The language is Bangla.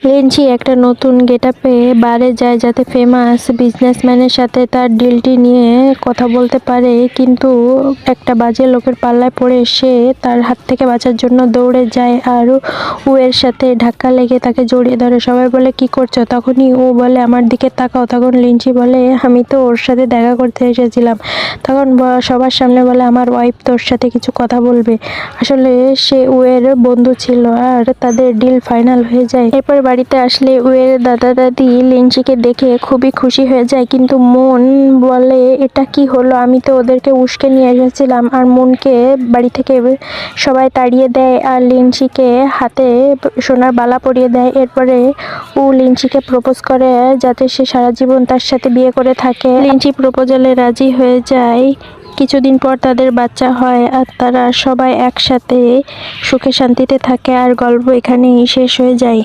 লিনচি একটা নতুন গেটআপে বারে যায় যাতে ফেমাস বিজনেসম্যানের সাথে তার ডিলটি নিয়ে কথা বলতে পারে, কিন্তু একটা বাজে লোকের পাল্লায় পড়ে সে তার হাত থেকে বাঁচার জন্য দৌড়ে যায় আর এর সাথে ধাক্কা লেগে তাকে জড়িয়ে ধরে। সবাই বলে কি করছো? তখনই ও বলে আমার দিকে তাকাও। তখন লিনচি বলে আমি তো ওর সাথে দেখা করতে এসেছিলাম। তখন সবার সামনে বলে আমার ওয়াইফ তোর সাথে কিছু কথা বলবে। আসলে সে এর বন্ধু ছিল আর তাদের ডিল ফাইনাল হয়ে যায়। এরপর বাড়িতে আসলে এর দাদা দাদি লিনচিকে দেখে খুবই খুশি হয়ে যায়, কিন্তু মন বলে এটা কি হলো, আমি তো ওদেরকে উস্কে নিয়ে এসেছিলাম। আর মনকে বাড়ি থেকে সবাই তাড়িয়ে দেয় আর লিনচিকে হাতে সোনার বালা পরিয়ে দেয়। এরপরে লিনচিকে প্রপোজ করে যাতে সে সারা জীবন তার সাথে বিয়ে করে থাকে। লিনচি প্রপোজালে রাজি হয়ে যায়। কিছুদিন পর তাদের বাচ্চা হয় আর তারা সবাই একসাথে সুখে শান্তিতে থাকে আর গল্প এখানেই শেষ হয়ে যায়।